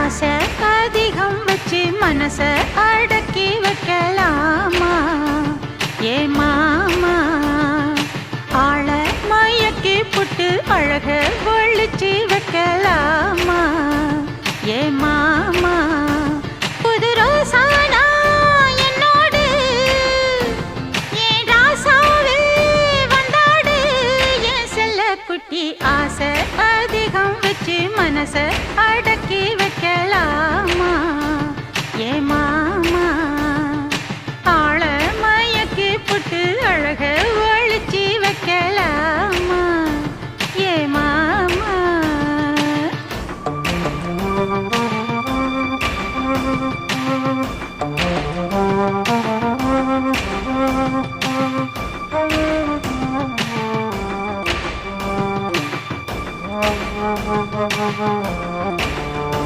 ஆசை அதிகம் வச்சு மனச அடக்கி வைக்கலாமா ஏ மாமா ஆள மயக்கி புட்டு அழக ஒழிச்சு வைக்கலாமா ஏ மாமா புது ரோசானா என்னோடு ஏன் ராசாவே வந்தாடு என் செல்ல குட்டி ஆசை அதிகம் வச்சு மனச அடக்கி